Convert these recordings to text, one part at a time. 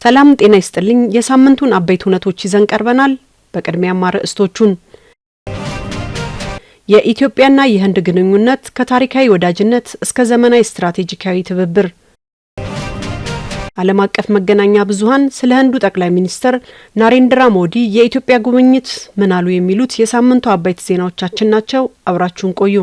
ሰላም ጤና ይስጥልኝ። የሳምንቱን አበይት ሁነቶች ይዘን ቀርበናል። በቅድሚያም አርዕስቶቹን የኢትዮጵያና የህንድ ግንኙነት ከታሪካዊ ወዳጅነት እስከ ዘመናዊ ስትራቴጂካዊ ትብብር፣ ዓለም አቀፍ መገናኛ ብዙሃን ስለ ህንዱ ጠቅላይ ሚኒስትር ናሬንድራ ሞዲ የኢትዮጵያ ጉብኝት ምን አሉ የሚሉት የሳምንቱ አበይት ዜናዎቻችን ናቸው። አብራችሁን ቆዩ።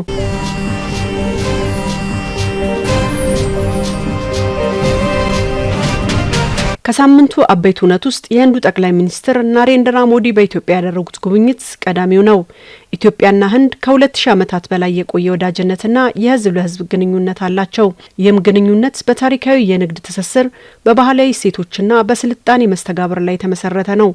ከሳምንቱ አበይት ሁነት ውስጥ የህንዱ ጠቅላይ ሚኒስትር ናሬንድራ ሞዲ በኢትዮጵያ ያደረጉት ጉብኝት ቀዳሚው ነው። ኢትዮጵያና ህንድ ከ2000 ዓመታት በላይ የቆየ ወዳጅነትና የህዝብ ለህዝብ ግንኙነት አላቸው። ይህም ግንኙነት በታሪካዊ የንግድ ትስስር፣ በባህላዊ እሴቶችና በስልጣኔ መስተጋብር ላይ የተመሰረተ ነው።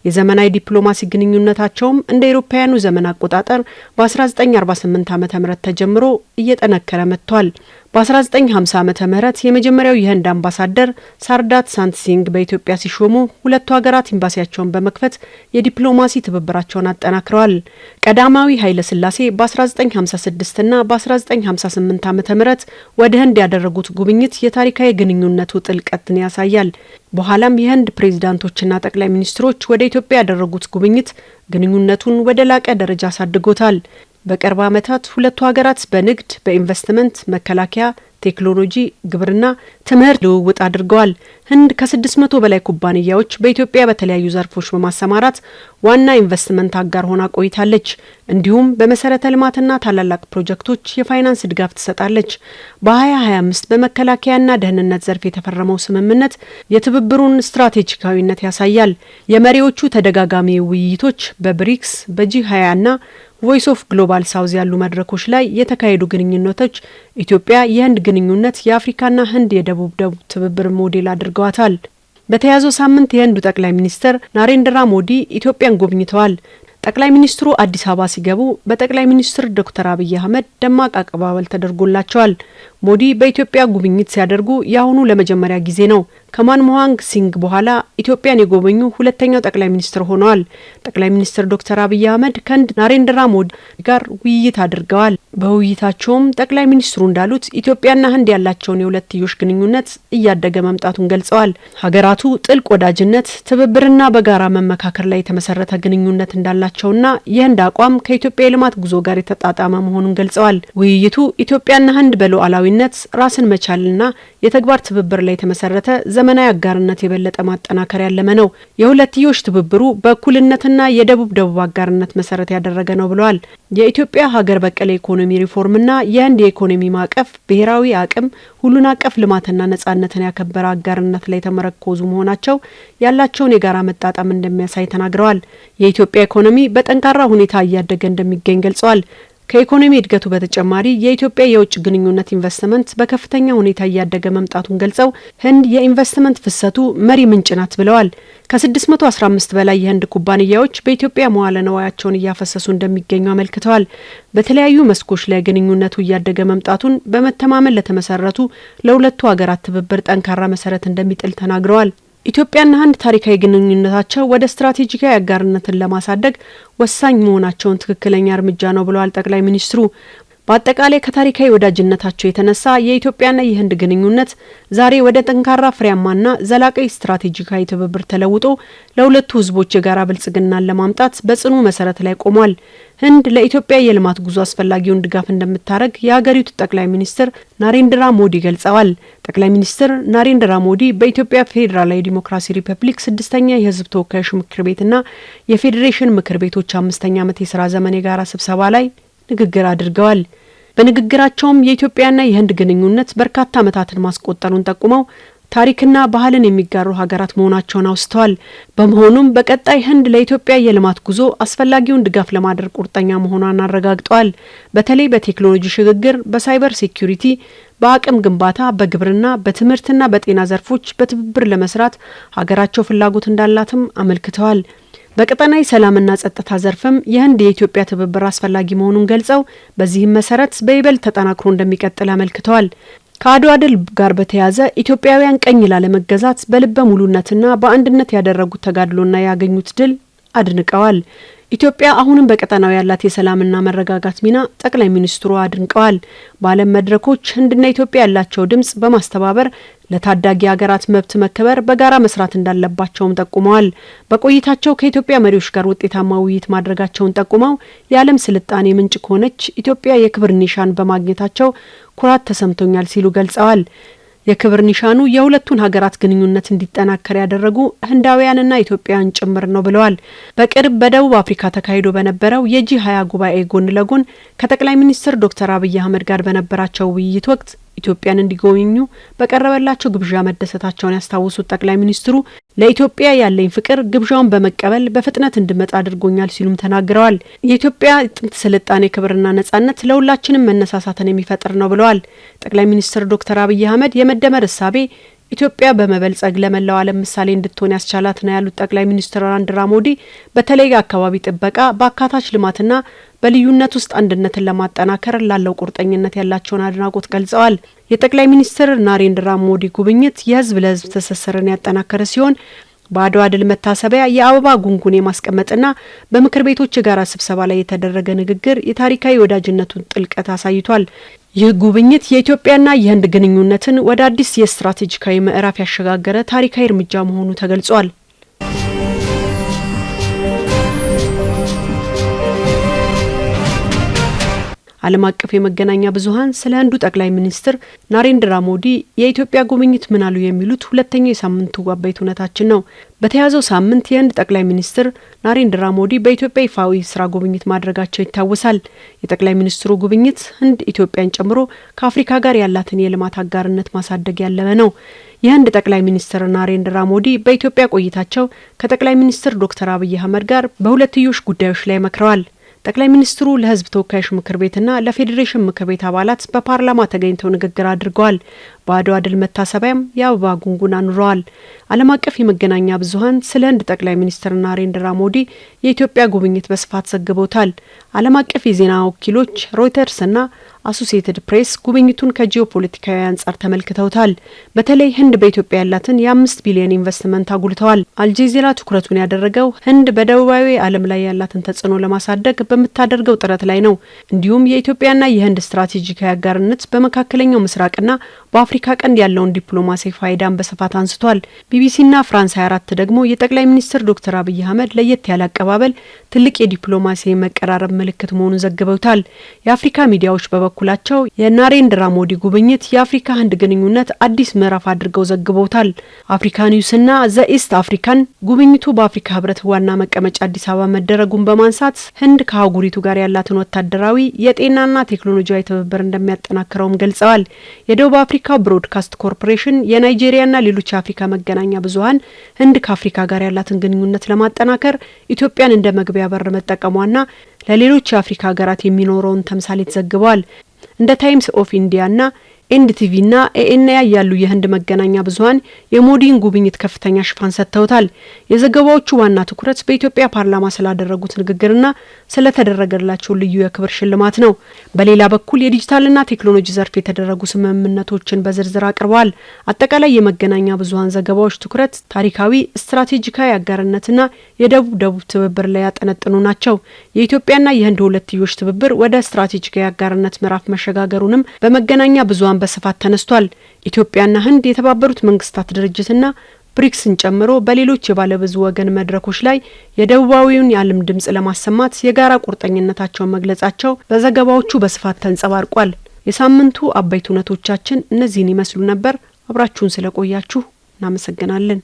የዘመናዊ ዲፕሎማሲ ግንኙነታቸውም እንደ አውሮፓውያኑ ዘመን አቆጣጠር በ1948 ዓ.ም ተጀምሮ እየጠነከረ መጥቷል። በ1950 ዓመተ ምህረት የመጀመሪያው የህንድ አምባሳደር ሳርዳት ሳንትሲንግ በኢትዮጵያ ሲሾሙ ሁለቱ ሀገራት ኤምባሲያቸውን በመክፈት የዲፕሎማሲ ትብብራቸውን አጠናክረዋል። ቀዳማዊ ኃይለ ሥላሴ በ1956 እና በ1958 ዓመተ ምህረት ወደ ህንድ ያደረጉት ጉብኝት የታሪካዊ ግንኙነቱ ጥልቀትን ያሳያል። በኋላም የህንድ ፕሬዝዳንቶችና ጠቅላይ ሚኒስትሮች ወደ ኢትዮጵያ ያደረጉት ጉብኝት ግንኙነቱን ወደ ላቀ ደረጃ አሳድጎታል። በቅርብ ዓመታት ሁለቱ ሀገራት በንግድ፣ በኢንቨስትመንት፣ መከላከያ፣ ቴክኖሎጂ፣ ግብርና፣ ትምህርት ልውውጥ አድርገዋል። ህንድ ከ600 በላይ ኩባንያዎች በኢትዮጵያ በተለያዩ ዘርፎች በማሰማራት ዋና ኢንቨስትመንት አጋር ሆና ቆይታለች። እንዲሁም በመሰረተ ልማትና ታላላቅ ፕሮጀክቶች የፋይናንስ ድጋፍ ትሰጣለች። በ2025 በመከላከያና ደህንነት ዘርፍ የተፈረመው ስምምነት የትብብሩን ስትራቴጂካዊነት ያሳያል። የመሪዎቹ ተደጋጋሚ ውይይቶች በብሪክስ፣ በጂ20 እና ቮይስ ኦፍ ግሎባል ሳውዝ ያሉ መድረኮች ላይ የተካሄዱ ግንኙነቶች ኢትዮጵያ የህንድ ግንኙነት የአፍሪካና ህንድ የደቡብ ትብብር ሞዴል አድርገዋታል። በተያዘው ሳምንት የህንዱ ጠቅላይ ሚኒስትር ናሬንድራ ሞዲ ኢትዮጵያን ጎብኝተዋል። ጠቅላይ ሚኒስትሩ አዲስ አበባ ሲገቡ በጠቅላይ ሚኒስትር ዶክተር አብይ አህመድ ደማቅ አቀባበል ተደርጎላቸዋል። ሞዲ በኢትዮጵያ ጉብኝት ሲያደርጉ የአሁኑ ለመጀመሪያ ጊዜ ነው። ከማንሞሃንግ ሲንግ በኋላ ኢትዮጵያን የጎበኙ ሁለተኛው ጠቅላይ ሚኒስትር ሆነዋል። ጠቅላይ ሚኒስትር ዶክተር አብይ አህመድ ከህንድ ናሬንድራ ሞዲ ጋር ውይይት አድርገዋል። በውይይታቸውም ጠቅላይ ሚኒስትሩ እንዳሉት ኢትዮጵያና ህንድ ያላቸውን የሁለትዮሽ ግንኙነት እያደገ መምጣቱን ገልጸዋል። ሀገራቱ ጥልቅ ወዳጅነት፣ ትብብርና በጋራ መመካከር ላይ የተመሰረተ ግንኙነት እንዳላቸውና የህንድ አቋም ከኢትዮጵያ የልማት ጉዞ ጋር የተጣጣመ መሆኑን ገልጸዋል። ውይይቱ ኢትዮጵያና ህንድ በሉዓላዊነት ራስን መቻልና የተግባር ትብብር ላይ የተመሰረተ ዘመናዊ አጋርነት የበለጠ ማጠናከር ያለመ ነው። የሁለትዮሽ ትብብሩ በእኩልነትና የደቡብ አጋርነት መሰረት ያደረገ ነው ብለዋል። የኢትዮጵያ ሀገር በቀል ኢኮኖሚ ሪፎርምና የህንድ የኢኮኖሚ ማዕቀፍ ብሔራዊ አቅም፣ ሁሉን አቀፍ ልማትና ነጻነትን ያከበረ አጋርነት ላይ የተመረኮዙ መሆናቸው ያላቸውን የጋራ መጣጣም እንደሚያሳይ ተናግረዋል። የኢትዮጵያ ኢኮኖሚ በጠንካራ ሁኔታ እያደገ እንደሚገኝ ገልጸዋል። ከኢኮኖሚ እድገቱ በተጨማሪ የኢትዮጵያ የውጭ ግንኙነት ኢንቨስትመንት በከፍተኛ ሁኔታ እያደገ መምጣቱን ገልጸው ህንድ የኢንቨስትመንት ፍሰቱ መሪ ምንጭ ናት ብለዋል። ከ615 በላይ የህንድ ኩባንያዎች በኢትዮጵያ መዋለ ንዋያቸውን እያፈሰሱ እንደሚገኙ አመልክተዋል። በተለያዩ መስኮች ላይ ግንኙነቱ እያደገ መምጣቱን በመተማመን ለተመሰረቱ ለሁለቱ ሀገራት ትብብር ጠንካራ መሰረት እንደሚጥል ተናግረዋል። ኢትዮጵያና ህንድ ታሪካዊ ግንኙነታቸው ወደ ስትራቴጂካዊ አጋርነትን ለማሳደግ ወሳኝ መሆናቸውን ትክክለኛ እርምጃ ነው ብለዋል ጠቅላይ ሚኒስትሩ። በአጠቃላይ ከታሪካዊ ወዳጅነታቸው የተነሳ የኢትዮጵያና የህንድ ግንኙነት ዛሬ ወደ ጠንካራ ፍሬያማና ዘላቂ ስትራቴጂካዊ ትብብር ተለውጦ ለሁለቱ ህዝቦች የጋራ ብልጽግናን ለማምጣት በጽኑ መሰረት ላይ ቆሟል። ህንድ ለኢትዮጵያ የልማት ጉዞ አስፈላጊውን ድጋፍ እንደምታደርግ የሀገሪቱ ጠቅላይ ሚኒስትር ናሬንድራ ሞዲ ገልጸዋል። ጠቅላይ ሚኒስትር ናሬንድራ ሞዲ በኢትዮጵያ ፌዴራላዊ ዲሞክራሲ ሪፐብሊክ 6ኛ የህዝብ ተወካዮች ምክር ቤትና የፌዴሬሽን ምክር ቤቶች 5ኛ ዓመት የስራ ዘመን የጋራ ስብሰባ ላይ ንግግር አድርገዋል። በንግግራቸውም የኢትዮጵያና የህንድ ግንኙነት በርካታ ዓመታትን ማስቆጠሩን ጠቁመው ታሪክና ባህልን የሚጋሩ ሀገራት መሆናቸውን አውስተዋል። በመሆኑም በቀጣይ ህንድ ለኢትዮጵያ የልማት ጉዞ አስፈላጊውን ድጋፍ ለማድረግ ቁርጠኛ መሆኗን አረጋግጠዋል። በተለይ በቴክኖሎጂ ሽግግር፣ በሳይበር ሴኩሪቲ፣ በአቅም ግንባታ፣ በግብርና፣ በትምህርትና በጤና ዘርፎች በትብብር ለመስራት ሀገራቸው ፍላጎት እንዳላትም አመልክተዋል። በቀጠናዊ ሰላምና ጸጥታ ዘርፍም የህንድ የኢትዮጵያ ትብብር አስፈላጊ መሆኑን ገልጸው በዚህም መሰረት በይበልጥ ተጠናክሮ እንደሚቀጥል አመልክተዋል። ከአድዋ ድል ጋር በተያያዘ ኢትዮጵያውያን ቀኝ ላለመገዛት በልበ ሙሉነትና በአንድነት ያደረጉት ተጋድሎና ያገኙት ድል አድንቀዋል። ኢትዮጵያ አሁንም በቀጠናው ያላት የሰላምና መረጋጋት ሚና ጠቅላይ ሚኒስትሩ አድንቀዋል። በዓለም መድረኮች ህንድና ኢትዮጵያ ያላቸው ድምጽ በማስተባበር ለታዳጊ ሀገራት መብት መከበር በጋራ መስራት እንዳለባቸውም ጠቁመዋል። በቆይታቸው ከኢትዮጵያ መሪዎች ጋር ውጤታማ ውይይት ማድረጋቸውን ጠቁመው የዓለም ስልጣኔ ምንጭ ከሆነች ኢትዮጵያ የክብር ኒሻን በማግኘታቸው ኩራት ተሰምቶኛል ሲሉ ገልጸዋል። የክብር ኒሻኑ የሁለቱን ሀገራት ግንኙነት እንዲጠናከር ያደረጉ ህንዳውያንና ኢትዮጵያውያን ጭምር ነው ብለዋል። በቅርብ በደቡብ አፍሪካ ተካሂዶ በነበረው የጂ20 ጉባኤ ጎን ለጎን ከጠቅላይ ሚኒስትር ዶክተር አብይ አህመድ ጋር በነበራቸው ውይይት ወቅት ኢትዮጵያን እንዲጎበኙ በቀረበላቸው ግብዣ መደሰታቸውን ያስታወሱት ጠቅላይ ሚኒስትሩ ለኢትዮጵያ ያለኝ ፍቅር ግብዣውን በመቀበል በፍጥነት እንድመጣ አድርጎኛል ሲሉም ተናግረዋል። የኢትዮጵያ ጥንት ስልጣኔ ክብርና ነጻነት ለሁላችንም መነሳሳትን የሚፈጥር ነው ብለዋል። ጠቅላይ ሚኒስትር ዶክተር አብይ አህመድ የመደመር እሳቤ ኢትዮጵያ በመበልጸግ ለመላው ዓለም ምሳሌ እንድትሆን ያስቻላት ነው ያሉት ጠቅላይ ሚኒስትር ናሬንድራ ሞዲ በተለይ አካባቢ ጥበቃ በአካታች ልማትና በልዩነት ውስጥ አንድነትን ለማጠናከር ላለው ቁርጠኝነት ያላቸውን አድናቆት ገልጸዋል። የጠቅላይ ሚኒስትር ናሬንድራ ሞዲ ጉብኝት የህዝብ ለህዝብ ትስስርን ያጠናከረ ሲሆን በአድዋ ድል መታሰቢያ የአበባ ጉንጉን የማስቀመጥና በምክር ቤቶች የጋራ ስብሰባ ላይ የተደረገ ንግግር የታሪካዊ ወዳጅነቱን ጥልቀት አሳይቷል። ይህ ጉብኝት የኢትዮጵያና የህንድ ግንኙነትን ወደ አዲስ የስትራቴጂካዊ ምዕራፍ ያሸጋገረ ታሪካዊ እርምጃ መሆኑ ተገልጿል። ዓለም አቀፍ የመገናኛ ብዙሃን ስለ ህንዱ ጠቅላይ ሚኒስትር ናሬንድራ ሞዲ የኢትዮጵያ ጉብኝት ምን አሉ የሚሉት ሁለተኛው የሳምንቱ አበይት ሁነታችን ነው። በተያዘው ሳምንት የህንድ ጠቅላይ ሚኒስትር ናሬንድራ ሞዲ በኢትዮጵያ ይፋዊ ስራ ጉብኝት ማድረጋቸው ይታወሳል። የጠቅላይ ሚኒስትሩ ጉብኝት ህንድ ኢትዮጵያን ጨምሮ ከአፍሪካ ጋር ያላትን የልማት አጋርነት ማሳደግ ያለመ ነው። የህንድ ጠቅላይ ሚኒስትር ናሬንድራ ሞዲ በኢትዮጵያ ቆይታቸው ከጠቅላይ ሚኒስትር ዶክተር አብይ አህመድ ጋር በሁለትዮሽ ጉዳዮች ላይ መክረዋል። ጠቅላይ ሚኒስትሩ ለህዝብ ተወካዮች ምክር ቤትና ለፌዴሬሽን ምክር ቤት አባላት በፓርላማ ተገኝተው ንግግር አድርገዋል። በአድዋ ድል መታሰቢያም የአበባ ጉንጉን አኑረዋል። ዓለም አቀፍ የመገናኛ ብዙሃን ስለ ህንድ ጠቅላይ ሚኒስትር ናሬንድራ ሞዲ የኢትዮጵያ ጉብኝት በስፋት ዘግበውታል። ዓለም አቀፍ የዜና ወኪሎች ሮይተርስና አሶሲኤትድ ፕሬስ ጉብኝቱን ከጂኦፖለቲካዊ አንጻር ተመልክተውታል። በተለይ ህንድ በኢትዮጵያ ያላትን የ5 ቢሊዮን ኢንቨስትመንት አጉልተዋል። አልጀዚራ ትኩረቱን ያደረገው ህንድ በደቡባዊ ዓለም ላይ ያላትን ተጽዕኖ ለማሳደግ በምታደርገው ጥረት ላይ ነው። እንዲሁም የኢትዮጵያና የህንድ ስትራቴጂካዊ አጋርነት በመካከለኛው ምስራቅና በአፍሪካ ቀንድ ያለውን ዲፕሎማሲያዊ ፋይዳን በስፋት አንስቷል። ቢቢሲና ፍራንስ 24 ደግሞ የጠቅላይ ሚኒስትር ዶክተር አብይ አህመድ ለየት ያለ አቀባበል ትልቅ የዲፕሎማሲያዊ መቀራረብ ምልክት መሆኑን ዘግበውታል። የአፍሪካ ሚዲያዎች በበኩላቸው የናሬንድራ ሞዲ ጉብኝት የአፍሪካ ህንድ ግንኙነት አዲስ ምዕራፍ አድርገው ዘግበውታል። አፍሪካ ኒውስና ዘ ኢስት አፍሪካን ጉብኝቱ በአፍሪካ ህብረት ዋና መቀመጫ አዲስ አበባ መደረጉን በማንሳት ህንድ ከአህጉሪቱ ጋር ያላትን ወታደራዊ የጤናና ቴክኖሎጂያዊ ትብብር እንደሚያጠናክረውም ገልጸዋል። የደቡብ አፍሪካ ብሮድካስት ኮርፖሬሽን የናይጄሪያና ሌሎች የአፍሪካ መገናኛ ብዙሃን ህንድ ከአፍሪካ ጋር ያላትን ግንኙነት ለማጠናከር ኢትዮጵያን እንደ መግቢያ በር መጠቀሟና ለሌሎች የአፍሪካ ሀገራት የሚኖረውን ተምሳሌት ዘግበዋል። እንደ ታይምስ ኦፍ ኢንዲያና ኤንዲቲቪና ኤኤንአይ ያሉ የህንድ መገናኛ ብዙሃን የሞዲን ጉብኝት ከፍተኛ ሽፋን ሰጥተውታል። የዘገባዎቹ ዋና ትኩረት በኢትዮጵያ ፓርላማ ስላደረጉት ንግግርና ስለተደረገላቸው ልዩ የክብር ሽልማት ነው። በሌላ በኩል የዲጂታልና ቴክኖሎጂ ዘርፍ የተደረጉ ስምምነቶችን በዝርዝር አቅርበዋል። አጠቃላይ የመገናኛ ብዙሃን ዘገባዎች ትኩረት ታሪካዊ፣ ስትራቴጂካዊ አጋርነትና የደቡብ ትብብር ላይ ያጠነጥኑ ናቸው። የኢትዮጵያና የህንድ ሁለትዮሽ ትብብር ወደ ስትራቴጂካዊ አጋርነት ምዕራፍ መሸጋገሩንም በመገናኛ ብዙሃን በስፋት ተነስቷል። ኢትዮጵያና ህንድ የተባበሩት መንግስታት ድርጅትና ብሪክስን ጨምሮ በሌሎች የባለብዙ ወገን መድረኮች ላይ የደቡባዊውን የዓለም ድምጽ ለማሰማት የጋራ ቁርጠኝነታቸውን መግለጻቸው በዘገባዎቹ በስፋት ተንጸባርቋል። የሳምንቱ አበይት ሁነቶቻችን እነዚህን ይመስሉ ነበር። አብራችሁን ስለቆያችሁ እናመሰግናለን።